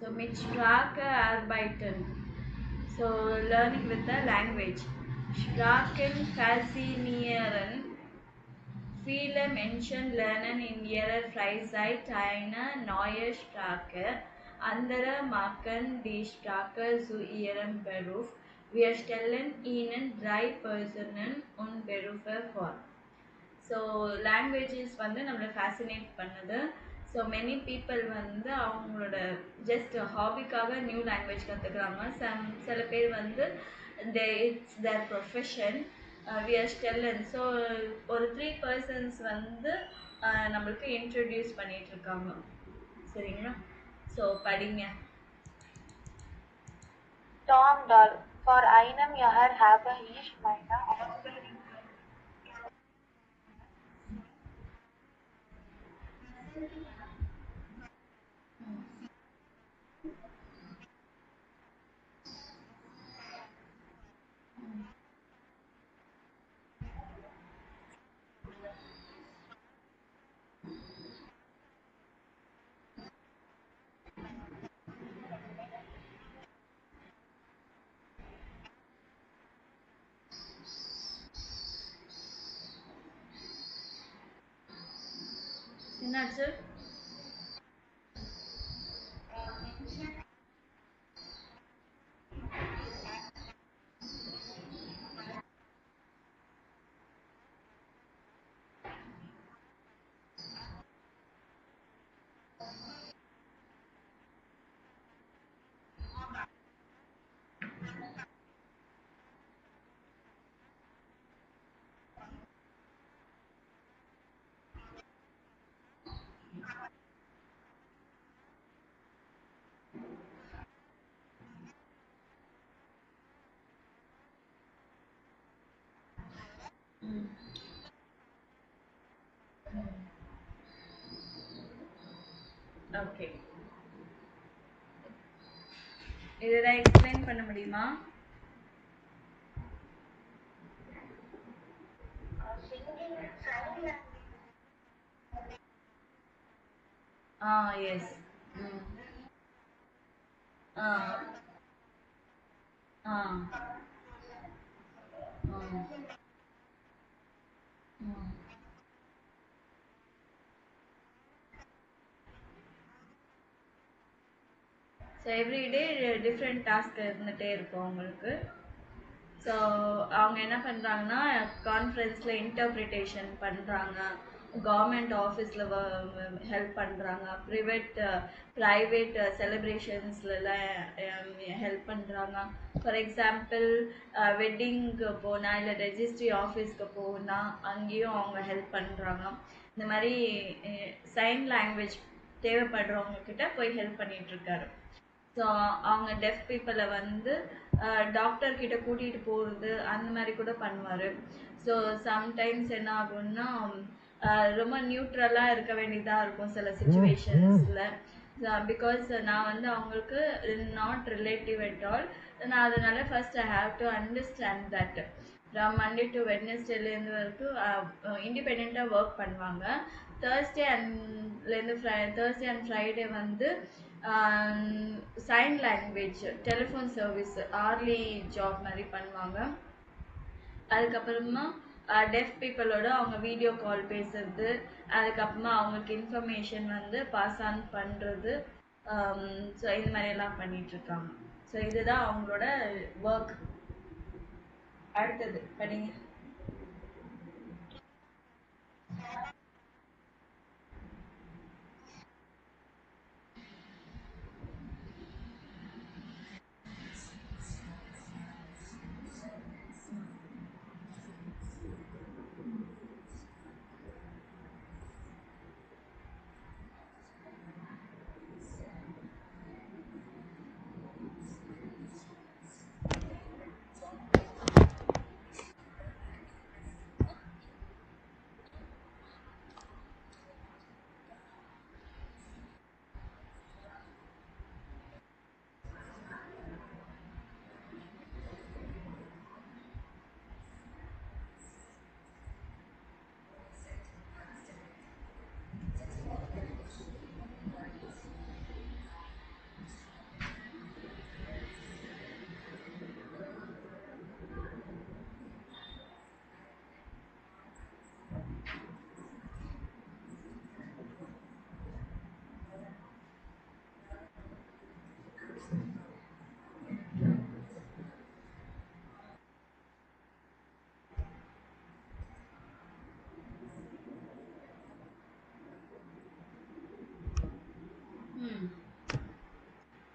So mit Sprache arbeiten. So learning with the language. Sprachen faszinieren. Viele Menschen lernen in ihrer Freizeit eine neue Sprache. Andere machen die Sprache zu ihrem Beruf. Wir stellen Ihnen drei Personen und Berufe vor. So languages வந்து நம்மளை fascinate பண்ணுது. So many people வந்து அவங்களோட just ஹாபிக்காக new language கற்றுக்குறாங்க. சில பேர் வந்து it's their profession. We are ஸ்டெல்லன். ஸோ ஒரு 3 பர்சன்ஸ் வந்து நம்மளுக்கு இன்ட்ரடியூஸ் பண்ணிட்டு இருக்காங்க. சரிங்களா? ஸோ படிங்க. Tom Dahl, for einem Jahr habe ich meine Ausbildung என்னாச்சு? ஓகே, இதெல்லாம் எக்ஸ்பிளைன் பண்ண முடியுமா? singing sign language. எஸ். ஆ ஆ ஸோ எவ்ரிடே டிஃப்ரெண்ட் டாஸ்க் இருந்துகிட்டே இருக்கும் அவங்களுக்கு. ஸோ அவங்க என்ன பண்ணுறாங்கன்னா கான்ஃபரன்ஸில் இன்டர்பிரிட்டேஷன் பண்ணுறாங்க, கவர்மெண்ட் ஆஃபீஸில் ஹெல்ப் பண்ணுறாங்க, ப்ரைவேட் செலிப்ரேஷன்ஸ்லாம் ஹெல்ப் பண்ணுறாங்க. ஃபார் எக்ஸாம்பிள் வெட்டிங்க்கு போனால் இல்லை ரெஜிஸ்ட்ரி ஆஃபீஸ்க்கு போனால் அங்கேயும் அவங்க ஹெல்ப் பண்ணுறாங்க. இந்த மாதிரி சைன் லாங்குவேஜ் தேவைப்படுறவங்க கிட்ட போய் ஹெல்ப் பண்ணிகிட்ருக்காரு. ஸோ அவங்க டெஃப் பீப்புளை வந்து டாக்டர் கிட்ட கூட்டிகிட்டு போகிறது அந்த மாதிரி கூட பண்ணுவார். ஸோ சம்டைம்ஸ் என்ன ஆகும்னா ரொம்ப நியூட்ரலாக இருக்க வேண்டியதாக இருக்கும் சில சுச்சுவேஷன்ஸில். பிகாஸ் நான் வந்து அவங்களுக்கு நாட் ரிலேட்டிவ் அட் ஆல். நான் அதனால் first I have to understand that from Monday to வெட்னஸ்டேலேருந்து வரைக்கும் இண்டிபெண்ட்டாக ஒர்க் பண்ணுவாங்க. தேர்ஸ்டே அண்ட் ஃப்ரைடே வந்து சைன் லாங்குவேஜ் டெலிஃபோன் சர்வீஸ் ஆர்லி ஜாப் மாதிரி பண்ணுவாங்க. அதுக்கப்புறமா டெஃப் பீப்புளோட அவங்க வீடியோ கால் பேசுறது, அதுக்கப்புறமா அவங்களுக்கு இன்ஃபர்மேஷன் வந்து பாஸ் ஆன் பண்ணுறது. ஸோ இது மாதிரியெல்லாம் பண்ணிகிட்ருக்காங்க. ஸோ இதுதான் அவங்களோட ஒர்க். அடுத்தது படிங்க.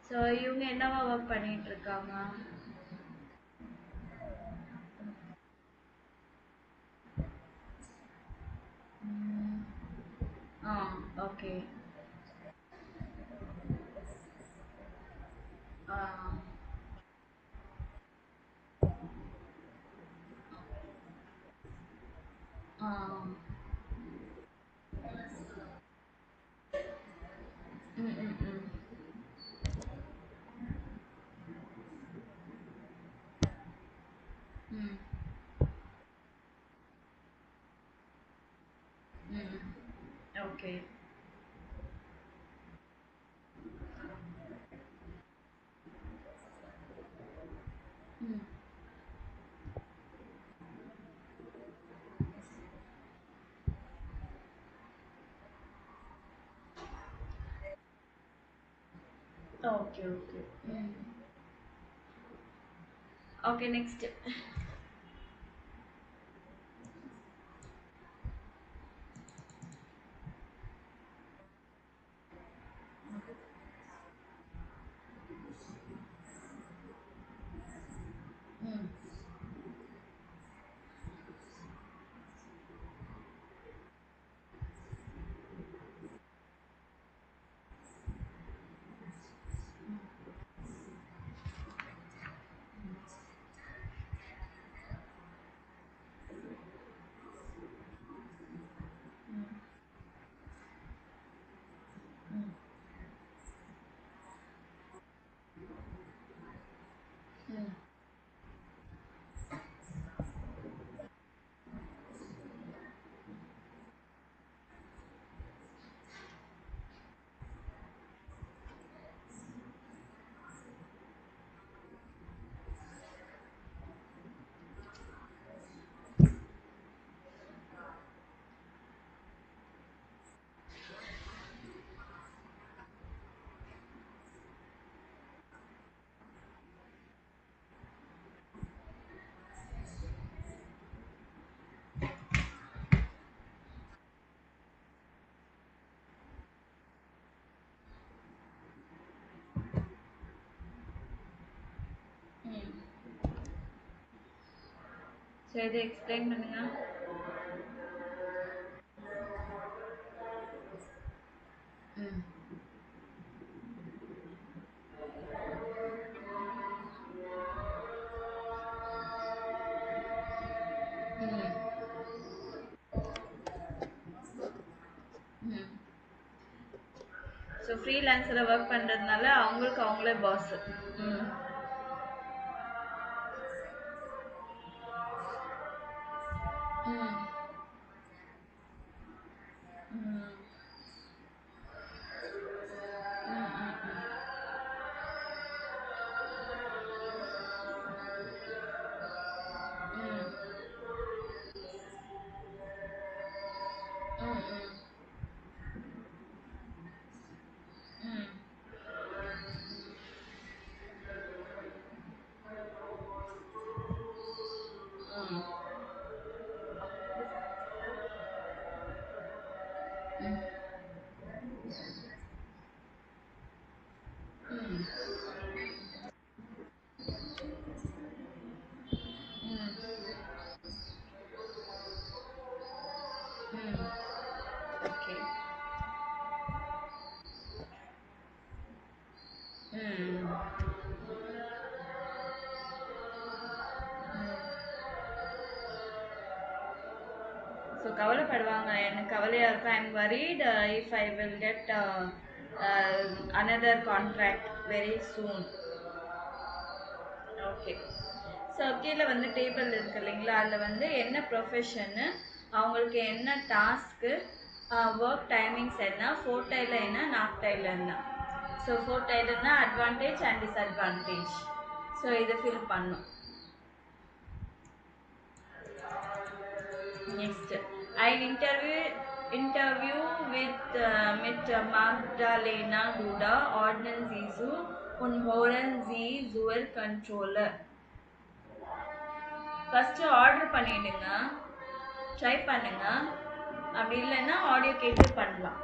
ஸோ இவங்க என்னவா ஒர்க் பண்ணிட்டு இருக்காங்க? ம். ஆ, ஓகே. ஆ, ஆ. ம், ம், ம். ம், ம். ஓகே. ம். Okay, okay. ம். Okay, next. ம். ம். ம். ம். ம். ஸோ இதை எக்ஸ்பிளைன் பண்ணுங்க. ம். ம். ம். ஸோ ஃப்ரீலான்ஸில் ஒர்க் பண்ணுறதுனால அவங்களுக்கு அவங்களே பாஸ். ம். ம். ம். ம். ம். ம். ம். ம். ம். ம். ம். ம். ம். ஓகே. ம். ஸோ கவலைப்படுவாங்க. எனக்கு கவலையாக இருக்கும். I am worried if I will get another contract very soon. Okay. So கீழே வந்து டேபிள் இருக்கு இல்லைங்களா, அதில் வந்து என்ன ப்ரொஃபஷன்னு, அவங்களுக்கு என்ன டாஸ்க்கு, ஒர்க் டைமிங்ஸ் என்ன, ஃபோர் டைல என்ன, நாக் டைல என்ன. ஸோ ஃபோர் டைலர்னா அட்வான்டேஜ் அண்ட் டிஸ்அட்வான்டேஜ். ஸோ இதை ஃபில் பண்ணும். Next, I interview mit Magdalena Duda, Ordnance Isu und Horen Sie zur Controller. First order பண்ணிடுங்க, ட்ரை பண்ணுங்க. அப்படி இல்லைன்னா ஆடியோ கேட்டு பண்ணலாம்.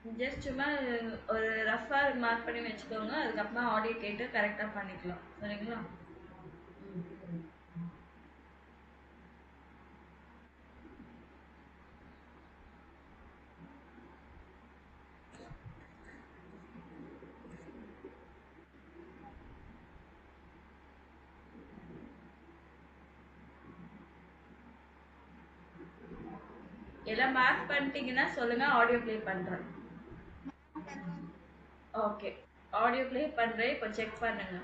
ஜஸ்ட் சும்மா ஒரு ரஃபா மார்க் பண்ணி வச்சுக்கோங்க. அதுக்கப்புறமா ஆடியோ கேட்டு கரெக்டா பண்ணிக்கலாம். சரிங்களா? எல்லாம் மார்க் பண்ணிட்டீங்கன்னா சொல்லுங்க, ஆடியோ ப்ளே பண்றேன். ஓகே, ஆடியோ ப்ளே பண்றேன். இப்போ செக் பண்ணுங்க.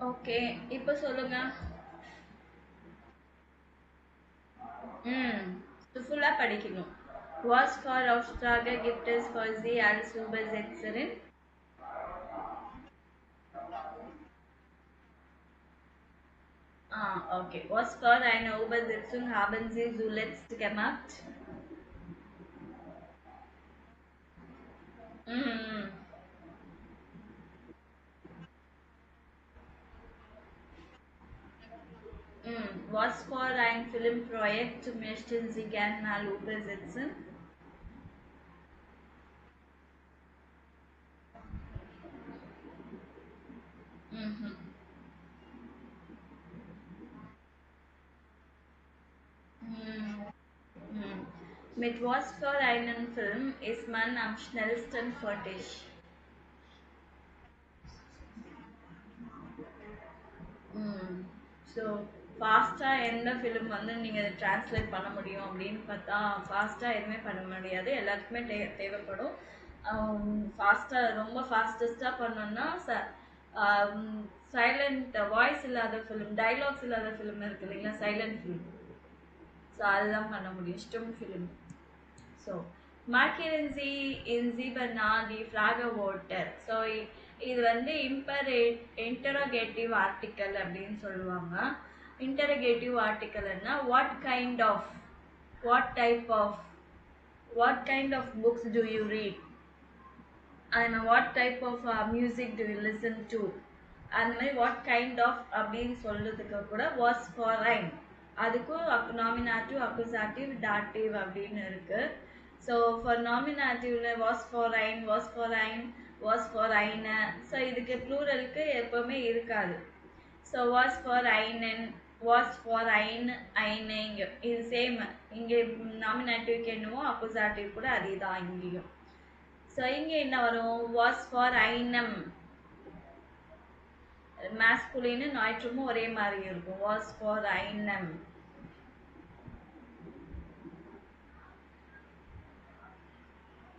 ஓகே, இப்போ சொல்லுங்க. ம் ஃபுல்லா படிக்கணும். Was for Auftrage gibt es für Sie als Übersetzerin? Okay. Was für eine Übersetzung haben Sie zuletzt gemacht? Mhm. Was für ein Filmprojekt möchten Sie gern mal übersetzen? Mhm. Mhm. Mhm. Mit was für einem Film ist man am schnellsten fertig? ம். So ஃபாஸ்ட்டாக எந்த film வந்து நீங்கள் translate பண்ண முடியும் அப்படின்னு பார்த்தா, ஃபாஸ்ட்டாக எதுவுமே பண்ண முடியாது. எல்லாத்துக்குமே தேவைப்படும். ஃபாஸ்ட்டாக ரொம்ப ஃபாஸ்டஸ்ட்டாக பண்ணோன்னா சைலண்ட் வாய்ஸ் இல்லாத ஃபிலிம், டைலாக்ஸ் இல்லாத ஃபிலிம் இருக்குது இல்லைங்களா, சைலண்ட் ஃபிலிம். ஸோ அதுதான் பண்ண முடியும், ஸ்டும் film. So markieren Sie in Siebener die Frageworte. So இது வந்து இன்டரோகேட்டிவ் ஆர்டிக்கல் அப்படின்னு சொல்லுவாங்க. இன்டரோகேட்டிவ் ஆர்டிக்கல்னா what kind of, what type of, what kind of books do you read, and what type of music do you listen to, அந்த மாதிரி what kind of அப்படின்னு சொல்றதுக்கு கூட வாஸ் ஃபாரைன், அதுக்கும் நாமினாட்டிவ், அக்குசாட்டிவ், டாட்டிவ் அப்படின்னு இருக்கு. ஸோ ஃபார் நாமினாட்டிவ்ல வாஸ் ஃபாரைன், வாஸ் ஃபாரைன், வாஸ் ஃபார் ஐன. ஸோ இதுக்கு ப்ளூரலுக்கு எப்பவுமே இருக்காது. ஸோ வாஸ் ஃபார் ஐனன், வாஸ் ஃபார் ஐன், ஐன. இங்கே இது சேம். இங்கே நாமினாட்டிவ்க்கு என்னவோ அக்குசாட்டிவ் கூட அதே தான் இங்கேயும். ஸோ இங்கே என்ன வரும், வாஸ் ஃபார் ஐனம். மேஸ்குலின் நாய்ட்ரமும் ஒரே மாதிரி இருக்கும். Was for ஐனம்.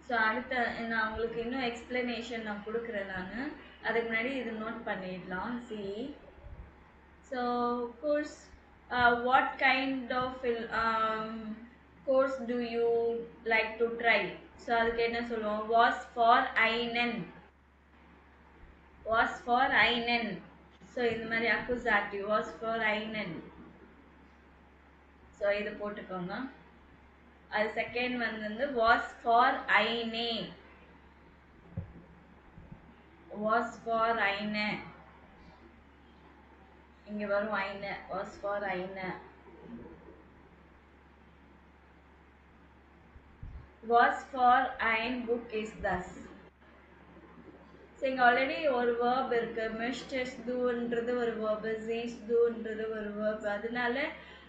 ஸோ அடுத்த நான் உங்களுக்கு இன்னும் எக்ஸ்பிளனேஷன் நான் கொடுக்குறேன். நான் அதுக்கு முன்னாடி இது நோட் பண்ணிடலாம். சி so course, what kind of course do you like to try. So அதுக்கு என்ன சொல்லுவோம், வாஸ் ஃபார் ஐனன், வாஸ் ஃபார் ஐனன். ஸோ இந்த மாதிரி அக்குசாட்டிவ் வாஸ் ஃபார் ஐனன். ஸோ இது போட்டுக்கோங்க. அது செகண்ட் வந்து was for ஐனே, was for ஐன, இங்க வரும் ஐன, was for Jana. Was for ein book is thus. So இங்கே ஆல்ரெடி ஒரு வேர்ப் இருக்கு, மிஸ்டர்ஸ் டூன்றது ஒரு வேர்பு, ஜீஸ் டூன்றது ஒரு வேர்ப், அதனால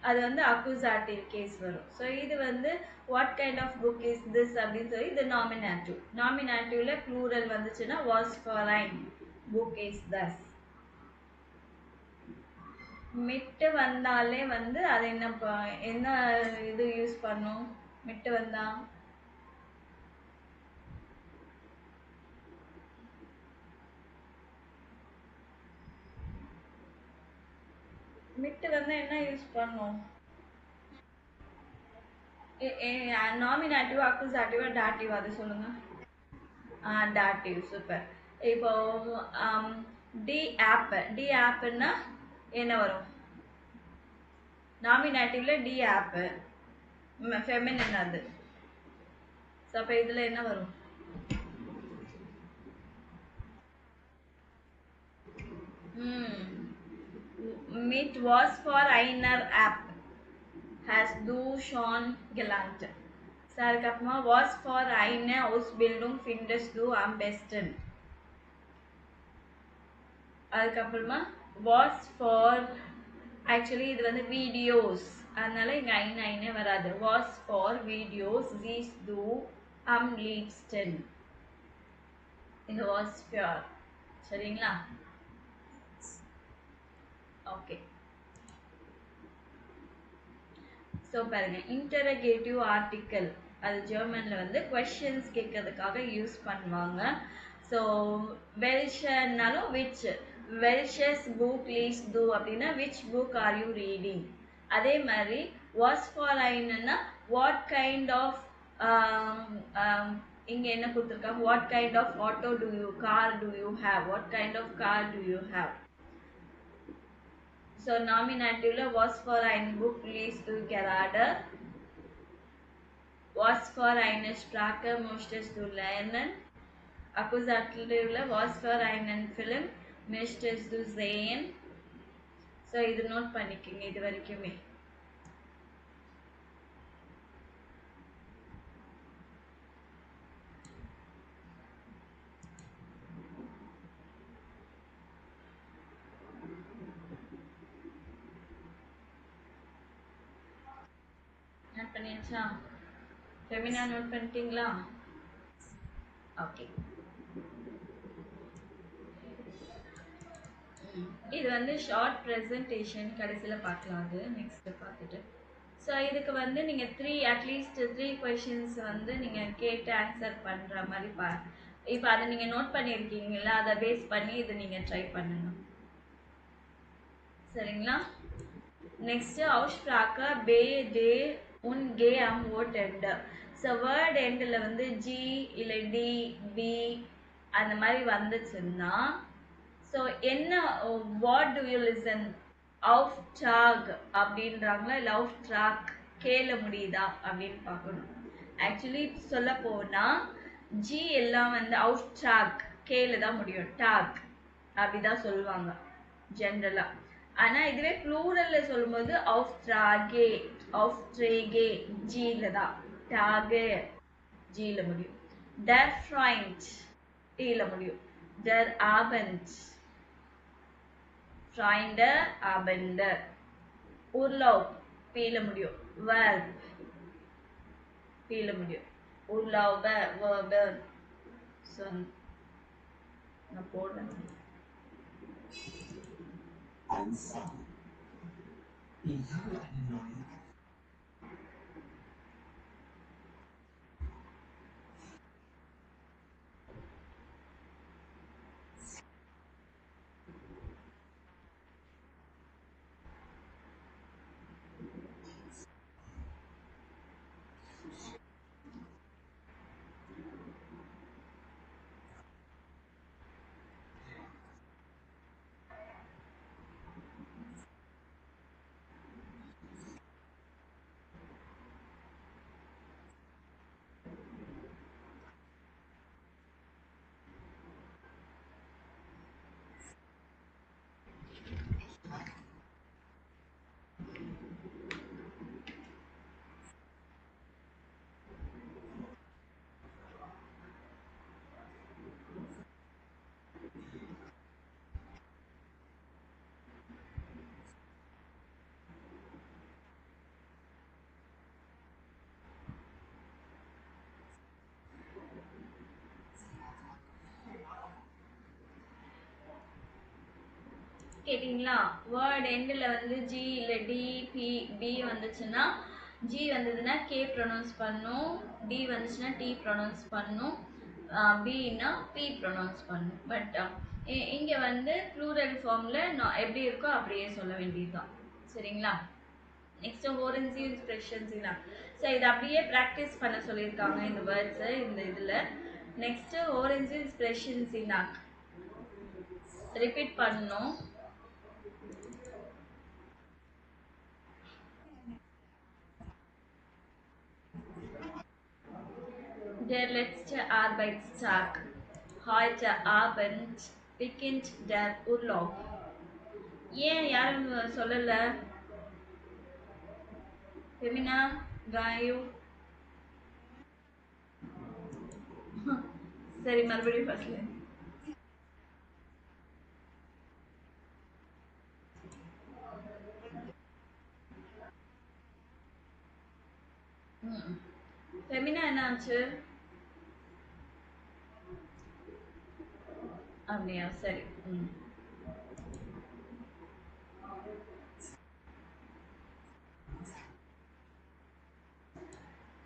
அது வந்து அக்குசாட்டிவ் கேஸ் வரும். ஸோ இது வந்து what kind of book is this அப்படின்னு சொல்லி இது நாமினாட்டிவ். நாமினாட்டிவ்ல ப்ளூரல் வந்துச்சுன்னா வாஸ் ஃபார் ஐன் புக் இஸ் தஸ். மிட்டு வந்தாலே வந்து அது என்ன இது யூஸ் பண்ணும்? மிட்டு வந்தா மிட்டு வந்து என்ன யூஸ் பண்ணும்? நாமினாட்டிவ், அக்குசாட்டிவா, டாட்டிவ், அது சொல்லுங்க. Dative, super. இப்போ டி ஆப், டி ஆப்னா என்ன வரும்? நாமினாட்டிவ்ல டி ஆப் ஃபெமினின் அது. ஸோ அப்போ இதில் என்ன வரும்? மீட் வாஸ் ஃபார் ஐனர் ஆப் has du schon gelernt. So அதுக்கப்புறமா வாஸ் ஃபார் eine Ausbildung findest du am besten. அதுக்கப்புறமா வாஸ் ஃபார், ஆக்சுவலி இது வந்து வீடியோஸ், அதனால இங்கே ஐனே வராது. வாஸ் ஃபார் வீடியோஸ் these du am liebsten. இது வாஸ் ஃபார். சரிங்களா? ஓகே. ஸோ பாருங்க, இன்டரகேட்டிவ் ஆர்டிக்கல் அது ஜெர்மனில் வந்து கொஷின்ஸ் கேட்கறதுக்காக யூஸ் பண்ணுவாங்க. ஸோ வெல்ஷன்னாலும் விச், வெல்ஷஸ் புக் லீஸ் டூ அப்படின்னா which book are you reading. அதே மாதிரி வாஸ் ஃபார் ஐன்னா வாட் கைண்ட் ஆஃப், இங்கே என்ன கொடுத்துருக்காங்க, what kind of auto do you, car do you have, what kind of car do you have. So நாமினாட்டிவ்ல வாஸ் ஃபார் ஐன் புக் லீஸ் டு கெராடர், was for eine Sprache möchtest du lernen. Akkusativல was for einen Film möchtest du sehen. So இது நோட் பண்ணிக்கோங்க இது வரைக்குமே. நோட் பண்ணியாச்சா? ஃபெமினா நோட் பண்ணிட்டீங்களா? ஓகே. இது வந்து ஷார்ட் ப்ரெசன்டேஷன், கடைசியில் பார்க்கலாம், அது நெக்ஸ்ட் பார்த்துட்டு. ஸோ இதுக்கு வந்து நீங்கள் அட்லீஸ்ட் த்ரீ கொஷின்ஸ் வந்து நீங்கள் கேட்டு ஆன்சர் பண்ணுற மாதிரி இப்போ அதை நீங்கள் நோட் பண்ணியிருக்கீங்களா, அதை பேஸ் பண்ணி இதை நீங்கள் ட்ரை பண்ணுங்க. சரிங்களா? நெக்ஸ்ட் Aussprache பே டே உன் கே அம் ஓட் எண்ட். ஸோ வேர்ட் எண்டில் வந்து ஜி இல்லை டி பி அந்த மாதிரி வந்துச்சுன்னா, ஸோ என்ன, வாட் டு யூ லிசன், ஆஃப் ட்ராக் அப்படின்றாங்களா இல்லை ஆஃப் ட்ராக் கேல முடியுதா அப்படின்னு பார்க்கணும். ஆக்சுவலி சொல்ல போனால் ஜி எல்லாம் வந்து ஆஃப் ட்ராக் கேல தான் முடியும், டாக் அப்படிதான் சொல்லுவாங்க ஜென்ரலாக. ஆனால் இதுவே ப்ளூரலில் சொல்லும்போது ஆஃப் ட்ராகே, ஆஃப் ட்ரேகே ஜியில் தான், டாகே ஜியில் முடியும், டர் ஃப்ரைண்ட் டீல முடியும், டர் ஆபண்ட் Freunde, Abende. Urlaub பீல முடியும், verb பீல முடியும், Urlaube verb. ஸோ நான் போடுறேன். Ich habe eine neue. கேட்டிங்களா? வேர்ட் எண்டில் வந்து ஜி இல்லை டி பி பி வந்துச்சுன்னா, ஜி வந்ததுன்னா கே ப்ரொனவுன்ஸ் பண்ணும், டி வந்துச்சுன்னா டி ப்ரொனவுன்ஸ் பண்ணும், பின்னா பி ப்ரொனவுன்ஸ் பண்ணும். பட் இங்கே வந்து ப்ளூரல் ஃபார்மில் நான் எப்படி இருக்கோ அப்படியே சொல்ல வேண்டியதுதான். சரிங்களா? நெக்ஸ்ட் ஓரன்சி எக்ஸ்பிரஷன்ஸ்னா, ஸோ இதை அப்படியே ப்ராக்டிஸ் பண்ண சொல்லியிருக்காங்க இந்த வேர்ட்ஸு இந்த இதில். நெக்ஸ்ட் ஓரன்சி எக்ஸ்பிரஷன்ஸ்னா ரிப்பீட் பண்ணணும். Der letzte Arbeitstag. Heute Abend beginnt der Urlaub. ஏன் யாரும் சொல்லல? ஃபெமினா, காயு. சரி, மறுபடியும் ஃபர்ஸ்ட்ல. ஃபெமினா என்னாச்சு? அப்படியா? சரி.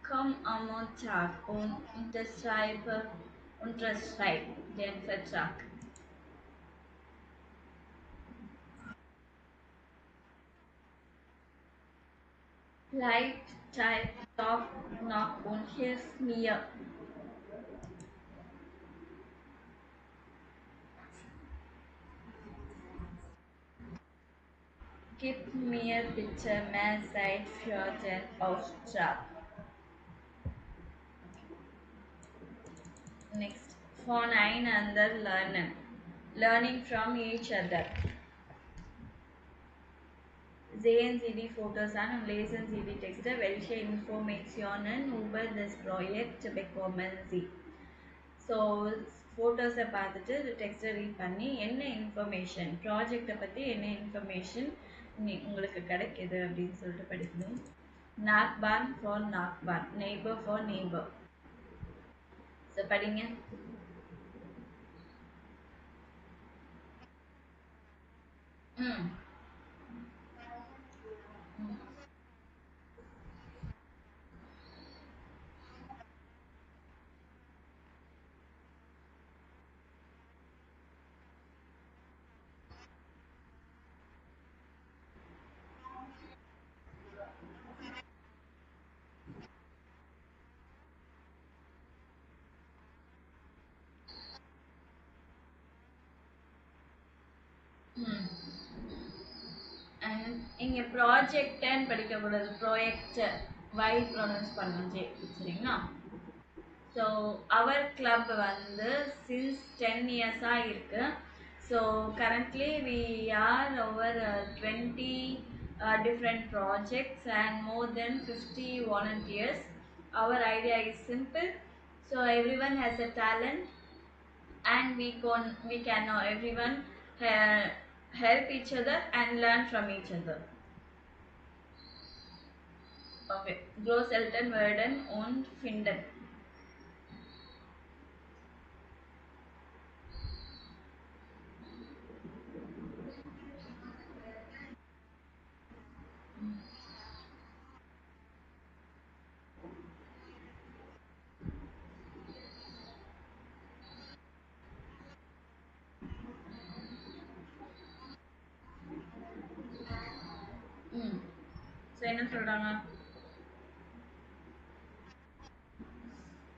Komm am Montag und unterschreib den Vertrag. Bleib doch noch und hilf mir. Gib mir bitte mehr Zeit für den Auftrag. Next, voneinander lernen. Learning from each other. Sehen Sie die Fotos an und lesen Sie die Texte. Welche Informationen über das Projekt bekommen Sie? So ஃபோட்டோஸை பார்த்துட்டு டெக்ஸ்ட்டை read பண்ணி என்ன information, ப்ராஜெக்டை பற்றி என்ன information உங்களுக்கு கிடைக்கிது அப்படின்னு சொல்லிட்டு படிக்கணும். நாக்பான் ஃபார் நாக்பான், நெய்பர் ஃபார் நெய்பர். ஸோ படிங்க. ம் ம் அண்ட் இங்கே ப்ராஜெக்டன்னு படிக்கக்கூடாது, ப்ராஜெக்ட் வை ப்ரொனவுன்ஸ் பண்ணணும் ஜே. சரிங்களா? ஸோ அவர் கிளப் வந்து சின்ஸ் 10 இயர்ஸாக இருக்குது. So currently we are over 20 different projects and more than 50 volunteers. Our idea is simple. So everyone has a talent and we can know everyone help each other and learn from each other. Okay. Großeltern werden und finden. ம் so என்ன சொல்கிறாங்க?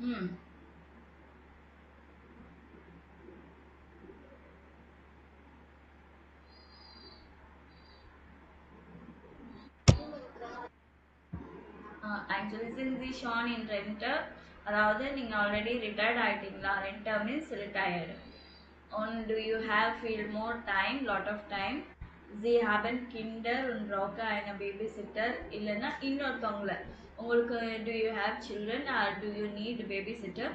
ம் actually since the ஷான் இன் ரெண்டர், அதாவது நீங்கள் already retired ஆகிட்டீங்களா? ரெண்டர் means retired. on do you have feel more time, lot of time. Sie haben Kinder und brauchen eine Babysitter. இல்லைன்னா இன்னொருத்தவங்கள உங்களுக்கு do you have children or do you need babysitter.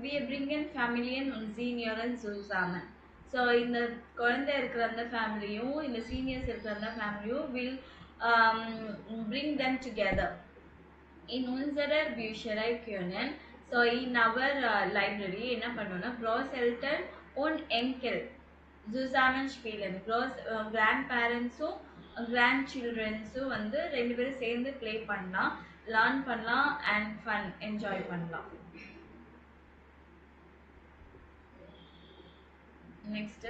Wir bringen Familien und Senioren zusammen. So இந்த குழந்தை இருக்கிற அந்த ஃபேமிலியும் இந்த seniors இருக்கிற அந்த ஃபேமிலியும் will bring them together in unserer Bücherei können. So in our library என்ன பண்ணோம்னா Großeltern und Enkel Zusammenspielen. Grand பேரண்ட்ஸும் கிராண்ட் சில்ட்ரன்ஸும் வந்து ரெண்டு பேரும் சேர்ந்து ப்ளே பண்ணலாம், லேர்ன் பண்ணலாம் அண்ட் ஃபன் என்ஜாய் பண்ணலாம். Next.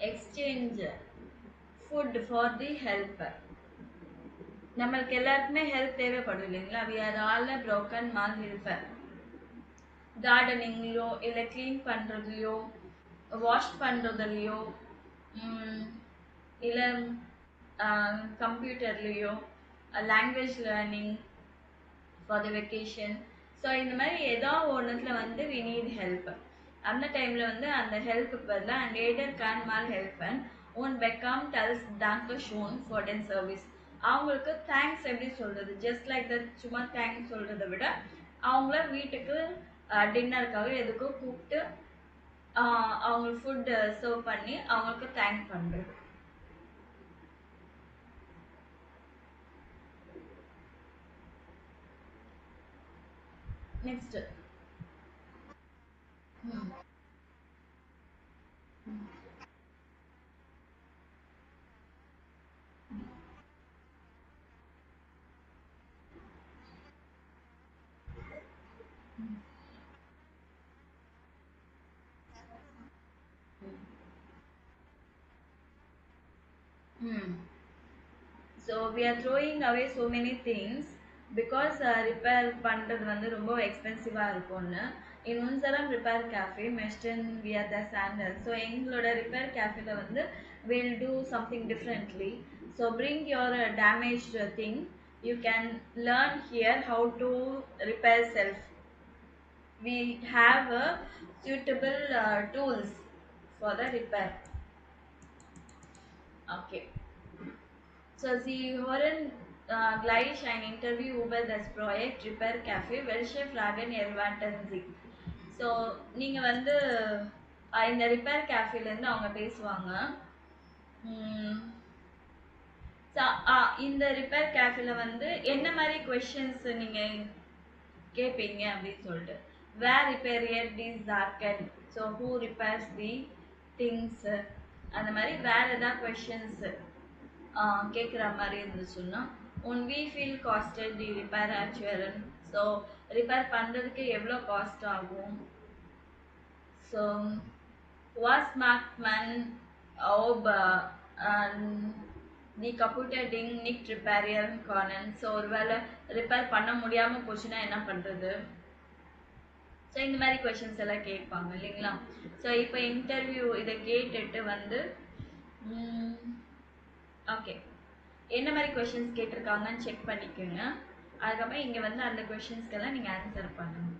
Exchange food for the help. நம்மளுக்கு எல்லாருக்குமே ஹெல்ப் தேவைப்படும் இல்லைங்களா? We are all a broken மால் ஹெல்ப்பர். கார்டனிங்லையோ இல்லை க்ளீன் பண்ணுறதுலையோ வாஷ் பண்ணுறதுலையோ இல்லை கம்ப்யூட்டர்லேயோ language learning for the vacation. So இந்த மாதிரி ஏதோ ஒன்றுத்தில் வந்து வி நீட் ஹெல்ப். அந்த டைமில் வந்து அந்த ஹெல்ப்புக்கு பதிலாக அண்ட் எய்டர் கேன் மால் ஹெல்ப்பன் ஓன் பெக்காம் டெல்ஸ் danke ஷோன் ஃபார் டென் சர்வீஸ். அவங்களுக்கு தேங்க்ஸ் எப்படி சொல்கிறது, ஜஸ்ட் லைக் தட் சும்மா தேங்க்ஸ் சொல்கிறத விட அவங்கள வீட்டுக்கு டின்னருக்காக எதுக்கோ கூப்பிட்டு அவங்களுக்கு ஃபுட்டு சர்வ் பண்ணி அவங்களுக்கு தேங்க் பண்ணுறது. Next. So we are throwing away so many things because repair பண்ணுறது வந்து ரொம்ப எக்ஸ்பென்சிவாக இருக்கும்னு. இன் உன்சரம் ரிப்பேர் கேஃபே மெஸ்டன் வி ஆர் த சாண்டல். ஸோ எங்களோட ரிப்பேர் கேஃபேல வந்து will do something differently. So bring your damaged thing, you can learn here how to repair self. We have suitable tools for the repair. Okay. So Sie hören gleich ein Interview über das Projekt Repair Café, welche Fragen erwarten Sie? So நீங்கள் வந்து இந்த repair கேஃபேலேருந்து அவங்க பேசுவாங்க. இந்த repair கேஃபேல வந்து என்ன மாதிரி கொஷின்ஸ் நீங்கள் கேட்பீங்க அப்படின்னு சொல்லிட்டு, வேர் ரிப்பேரியர் தீஸ் ஜார்க்கன், so who repairs the things, அந்த மாதிரி வேறு ஏதாவது கொஷின்ஸ் கேட்குற மாதிரி இருந்துச்சுன்னா, உன் வி ஃபீல் காஸ்டட் தி ரிப்பேர் ஆக்சுவலன், ஸோ ரிப்பேர் பண்ணுறதுக்கு எவ்வளோ காஸ்ட் ஆகும். ஸோ வாஸ் மார்க்மேன் ஓப் தி கம்ப்யூட்டர் டிங் நிக் ரிப்பேரியர் கார்னன். ஸோ ஒருவேளை ரிப்பேர் பண்ண முடியாமல் போச்சுன்னா என்ன பண்ணுறது. ஸோ இந்த மாதிரி கொஷின்ஸ் எல்லாம் கேட்பாங்க இல்லைங்களா? ஸோ இப்போ இன்டர்வியூ இதை கேட்டுட்டு வந்து ஓகே என்ன மாதிரி கொஷின்ஸ் கேட்டிருக்காங்கன்னு செக் பண்ணிக்கோங்க. அதுக்கப்புறம் இங்கே வந்து அந்த கொஷின்ஸ்க்கெல்லாம் நீங்கள் ஆன்சர் பண்ணணும்.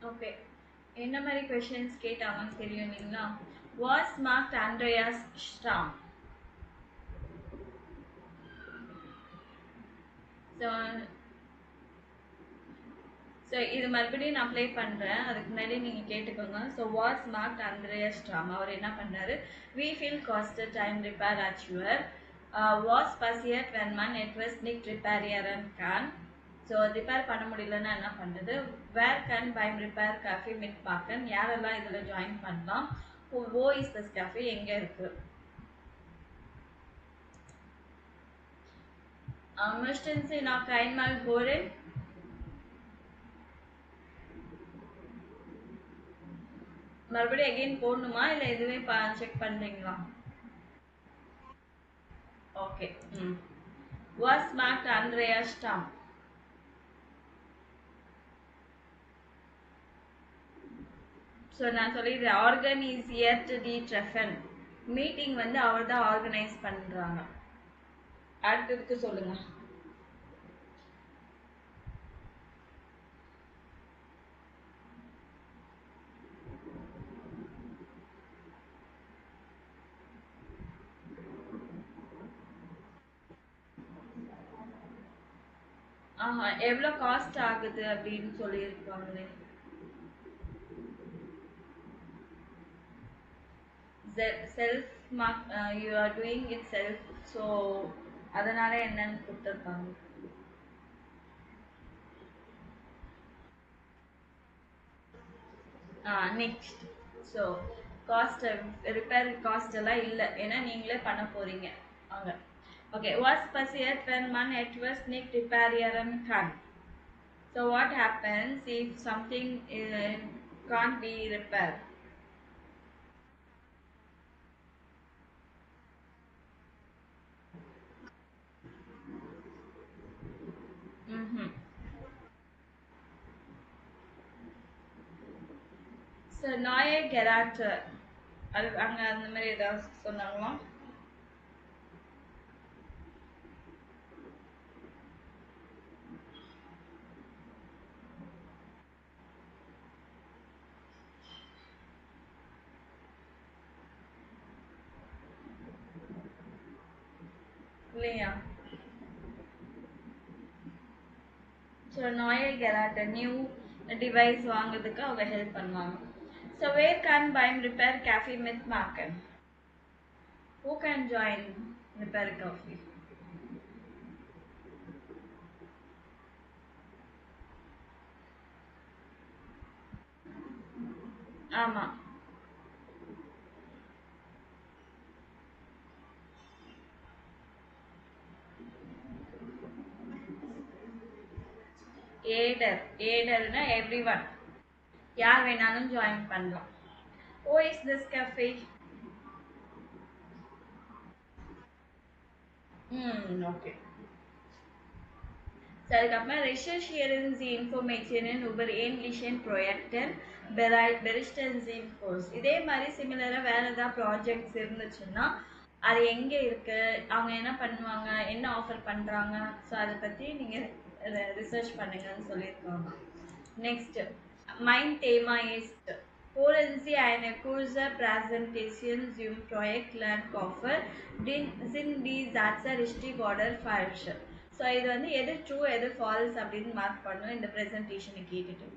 ஓகே. என்ன மாதிரி கொஷின்ஸ் கேட்டாங்கன்னு தெரியும் இல்லைங்களா? வாஸ் மார்க்ட் ஆண்ட்ரியாஸ் ஸ்டாம். ஸோ ஸோ இது மறுபடியும் நான் ப்ளே பண்ணுறேன், அதுக்கு முன்னாடி நீங்கள் கேட்டுக்கோங்க. ஸோ வாஸ் மார்க்ட் ஆண்ட்ரியாஸ் ஸ்டாம். அவர் என்ன பண்ணாரு? வி ஃபீல் காஸ்ட் டைம் ரிப்பேர் அச்சுவர். வாஸ் பசியட் வென் மன் இட் வாஸ் நிக் ரிப்பேரியர் அண்ட் கேன். ஸோ ரிப்பேர் பண்ண முடியலன்னா என்ன பண்ணுறது? வேர் கேன் பைம் ரிப்பேர் கேஃபே மிட் பார்க்கன். யாரெல்லாம் இதில் ஜாயின் பண்ணலாம்? ஓ இஸ் திஸ் கேஃபே, எங்கே இருக்குது? Möchten Sie noch einmal hören? மறுபடியும் அகைன் போடணுமா இல்லை இதுவே செக் பண்ணுறீங்களா? ஓகே. வாஸ் மார்க்ட் ஆண்ட்ரியாஸ் ஸ்டாம். ஸோ நான் சொல்லிடுறேன். ஆர்கன் இஸ் எட் டி ட்ரெஃபன். மீட்டிங் வந்து அவர் தான் ஆர்கனைஸ் பண்ணுறாங்க. அடுத்ததுக்கு சொல்லுங்க. ஆஹா, எவ்வளோ காஸ்ட் ஆகுது அப்படின்னு சொல்லியிருப்பாங்களே. செல்ஃப் மார்க், you are doing it self. So அதனால என்னன்னு கொடுத்துருப்பாங்க. Next. So cost, repair cost எல்லாம் இல்லை, ஏன்னா நீங்களே பண்ண போறீங்க அங்கே. ஓகே. வாஸ் பசியட் வென் மன் எட் வாஸ் நிக் ரிப்பேரியர் அண்ட் கான். So what happens if something can't be repair? So நாயே கெராட், அது அங்கே அந்த மாதிரி ஏதாவது சொன்னாங்களா? இல்லையா? ஸோ நாயே கெராட் நியூ டிவைஸ் வாங்குறதுக்கு அவங்க ஹெல்ப் பண்ணுவாங்க. ஸோ வேர் கேன் பைம் ரிப்பேர் கேஃபே மித் மார்க்கன். Who can join repair coffee? ஆமாம். ஏடர். ஏடர்னா எவ்ரி ஒன், யார் வேணாலும் ஜாயின் பண்ணலாம். ஓ இஸ் திஸ் கஃபே. ஓகே. ஸோ அதுக்கப்புறமா recherchieren Sie Informationen über ähnlichen Projekten berichten Sie course. இதே மாதிரி சிமிலராக வேறு ஏதாவது ப்ராஜெக்ட்ஸ் இருந்துச்சுன்னா அது எங்கே இருக்குது, அவங்க என்ன பண்ணுவாங்க, என்ன ஆஃபர் பண்ணுறாங்க, ஸோ அதை பற்றி நீங்கள் ரிசர்ச் பண்ணுங்கன்னு சொல்லியிருக்காங்க. Next. Mein Thema ist, holen Sie eine kurze Präsentation zum Projekt Lernkoffer. Sind die Sätze richtig oder falsch? So இது வந்து எது ட்ரூ எது ஃபால்ஸ் அப்படின்னு மார்க் பண்ணணும் இந்த ப்ரெசன்டேஷனை கேட்டுட்டு.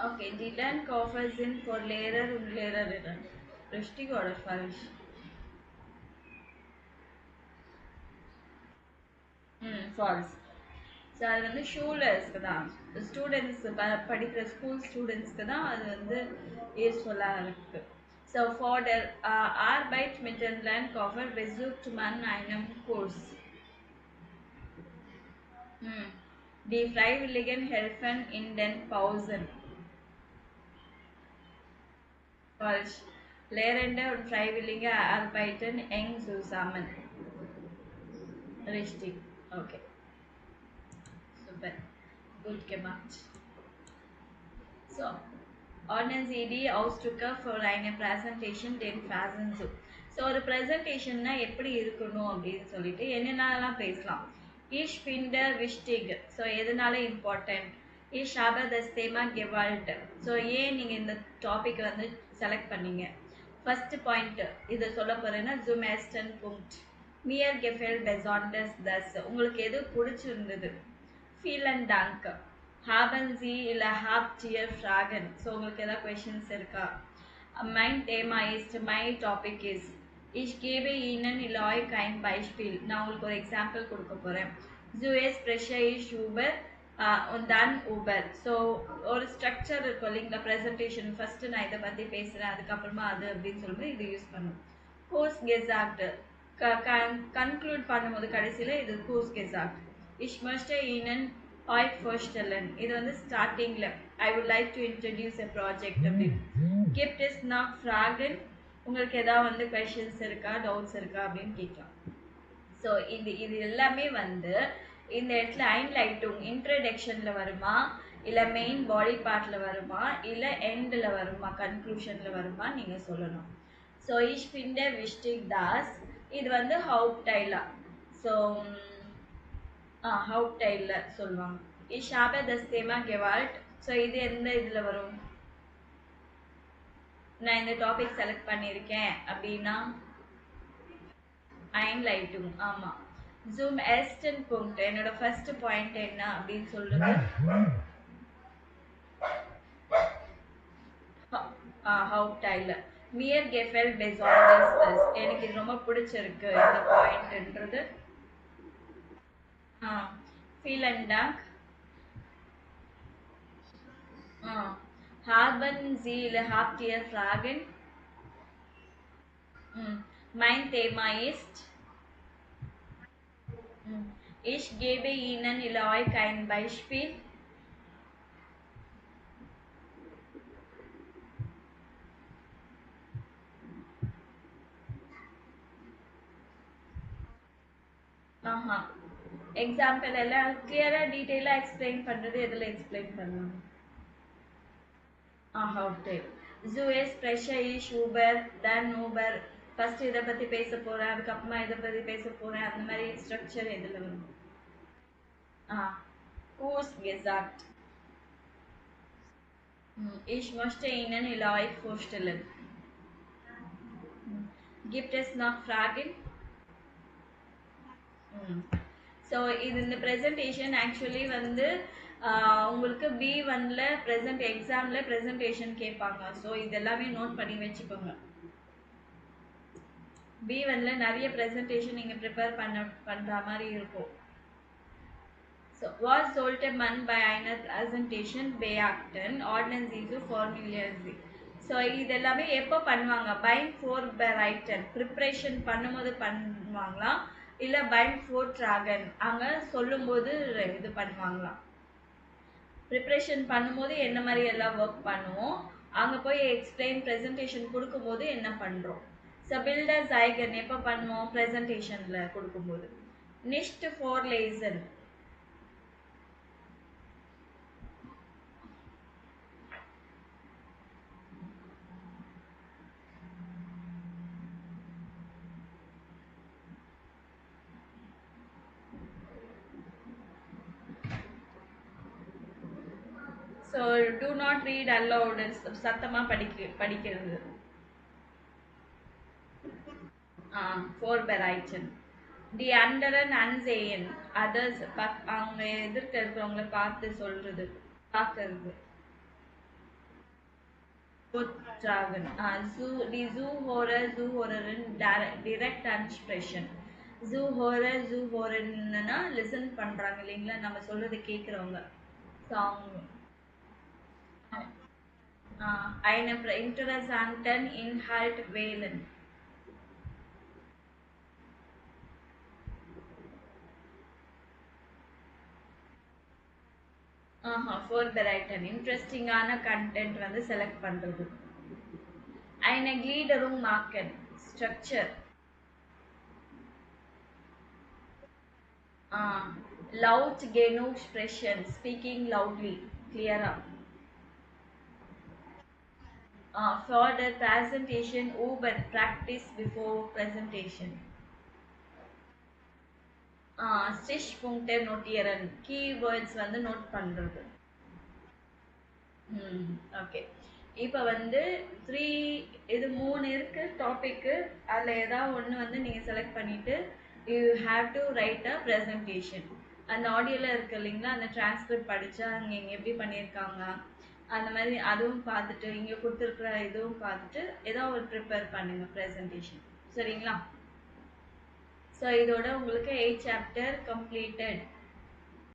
Okay, Dylan Coffers in for Lehrer und Lehrerinnen. Richtig oder falsch? False. So அது வந்து ஷூலர்ஸ்க்கு தான், ஸ்டூடெண்ட்ஸ் படிக்கிற ஸ்கூல் ஸ்டூடெண்ட்ஸ்க்கு தான் அது வந்து யூஸ்ஃபுல்லாக இருக்குது. So for der Arbeit mit dem Lernkoffer besucht man einen Kurs. Die Freiwilligen helfen in den Pausen. Falsch. Lehrende und Freiwillige arbeiten eng zusammen. Richtig. Okay. Super. Gut gemacht. So, ordnen Sie die Ausdrücke für eine Präsentation den Phrasen zu. So ஒரு ப்ரெசன்டேஷன்னா எப்படி இருக்கணும் அப்படின்னு சொல்லிட்டு என்னென்னலாம் பேசலாம். Ich finde wichtig. So எதனால important. Ich habe das Thema gewählt. So ஏன் நீங்கள் இந்த டாபிக் வந்து செலக்ட் பண்ணீங்க. ஃபர்ஸ்ட் பாயிண்ட் இதை சொல்ல போகிறேன்னா zum ersten Punkt. Mir gefällt besonders das. உங்களுக்கு எது பிடிச்சிருந்தது. Vielen Dank. Haben Sie இல்லை habt ihr Fragen? ஸோ உங்களுக்கு ஏதாவது கொஷின்ஸ் இருக்கா. Mein Thema ist, my topic is. Ich gebe Ihnen இல்லை euch ein Beispiel. நான் உங்களுக்கு ஒரு எக்ஸாம்பிள் கொடுக்க போகிறேன். Zuerst spreche ich über und dann über. So ஒரு ஸ்ட்ரக்சர் இருக்கும் இல்லைங்களா ப்ரெசன்டேஷன். ஃபர்ஸ்ட் நான் இதை பற்றி பேசுகிறேன், அதுக்கப்புறமா அது அப்படின்னு சொல்லும்போது இது யூஸ் பண்ணும். Kurz gesagt. கன்க்ளூட் பண்ணும்போது கடைசியில் இது kurz gesagt. Ich möchte Ihnen euch vorstellen. இது வந்து ஸ்டார்டிங்கில் I would like to introduce a project அப்படின்னு. Gibt es noch Fragen? உங்களுக்கு ஏதாவது வந்து கொஷின்ஸ் இருக்கா, டவுட்ஸ் இருக்கா அப்படின்னு கேட்கலாம். ஸோ இது எல்லாமே வந்து இந்த இடத்துல ஐன்லைட்டும் இன்ட்ரடக்ஷனில் வருமா, இல்லை மெயின் பாடி பார்ட்டில் வருமா, இல்லை எண்டில் வருமா, கன்க்ளூஷனில் வருமா நீங்கள் சொல்லணும். So ich finde wichtig das. இது வந்து ஹவுப்டைலா. ஸோ ஹவுப்டைலில் சொல்லுவாங்க. Ich habe das Thema gewählt. So இது எந்த இதில் வரும்? நான் இந்த டாபிக் செலக்ட் பண்ணியிருக்கேன் அப்படின்னா Einleitung. ஆமாம். Zum ersten Punkt என்னோட ஃபர்ஸ்ட் பாயிண்ட் என்ன அப்படின்னு சொல்றது Hauptteile. Mir gefällt besonders das. எனக்கு இது ரொம்ப பிடிச்சிருக்கு இந்த பாயிண்ட்ன்றது. Vielen Dank. Haben Sie oder habt ihr Fragen? Mein Thema ist ich gebe Ihnen oder euch ein Beispiel. Example எல்லாம் கிளியராக டீட்டெயிலாக எக்ஸ்பிளைன் பண்ணுறது எதில் எக்ஸ்பிளைன் பண்ணலாம்? ஹோட்டல் ஜூஎஸ் ப்ரெஷர் இஷ் ஊபர் தென் ஊபர் ஃபர்ஸ்ட் இதை பற்றி பேச போகிறேன், அதுக்கப்புறமா இதை பற்றி பேச போகிறேன், அந்த மாதிரி ஸ்ட்ரக்சர் எதில் வரும்? கூஸ் கெசாக்ட். Ich möchte Ihnen euch vorstellen. Gibt es noch Fragen? So இது இந்த ப்ரெசன்டேஷன் ஆக்சுவலி வந்து உங்களுக்கு B1ல எக்ஸாமில் ப்ரெசன்டேஷன் கேட்பாங்க. ஸோ இதெல்லாமே நோட் பண்ணி வச்சுக்கோங்க. B1ல நிறைய ப்ரெசன்டேஷன் நீங்கள் ப்ரிப்பேர் பண்ணுற மாதிரி இருக்கும். So was sollte man bei einer Präsentation beachten? Ordnance ist Formulasi. So இது எல்லாமே எப்போ பண்ணுவாங்க? beim Vorbereiten ப்ரிப்ரேஷன் பண்ணும்போது பண்ணுவாங்களா, இல்லை பைம் ஃபோர்ட்ராகன் அங்கே சொல்லும்போது இது பண்ணுவாங்களாம்? ப்ரிப்ரேஷன் பண்ணும்போது என்ன மாதிரி எல்லாம் ஒர்க் பண்ணுவோம், அங்கே போய் எக்ஸ்பிளைன் ப்ரெசன்டேஷன் கொடுக்கும்போது என்ன பண்ணுறோம்? ஸோ பில்டர் ஜைகன் எப்போ பண்ணுவோம்? ப்ரெசன்டேஷனில் கொடுக்கும்போது. நிஷ்ட் ஃபோர் லேசன். So do not read aloud, சத்தமாக படிக்கிறது. Vorbereiten. தி அண்டரன் அன்சேயன் அதர்ஸ், அவங்க எதிர்க்க இருக்கிறவங்கள பார்த்து சொல்றது, பார்க்கறது. Die Zuhörerin direct ansprechen. Zuhörerன்னா லிசன் பண்றாங்க இல்லைங்களா, நம்ம சொல்றது கேட்குறவங்க. சாங் eine interessanten Inhalt wählen. Vorbereiten இன்ட்ரெஸ்டிங்கான கண்டென்ட் வந்து செலக்ட் பண்றது. eine Gliederung machen, structure. laut genug sprechen, speaking loudly, clearer. For the presentation üben, practice before presentation. Stichpunkte notieren, keywords வந்து நோட் பண்றது. ஓகே, இப்போ வந்து இது 3 இருக்கு டாபிக்கு. அதில் ஏதாவது ஒன்று வந்து நீங்கள் செலக்ட் பண்ணிட்டு you have to right a presentation. அந்த ஆடியோவில் இருக்கு இல்லைங்களா, அந்த டிரான்ஸ்கிரிப்ட் படித்தா அங்கே இங்கே எப்படி பண்ணியிருக்காங்க அந்த மாதிரி அதுவும் பார்த்துட்டு, இங்கே கொடுத்துருக்குற இதுவும் பார்த்துட்டு ஏதோ ஒரு ப்ரிப்பேர் பண்ணுங்க ப்ரெசன்டேஷன். சரிங்களா? ஸோ இதோட உங்களுக்கு 8 சாப்டர் கம்ப்ளீட்டட்.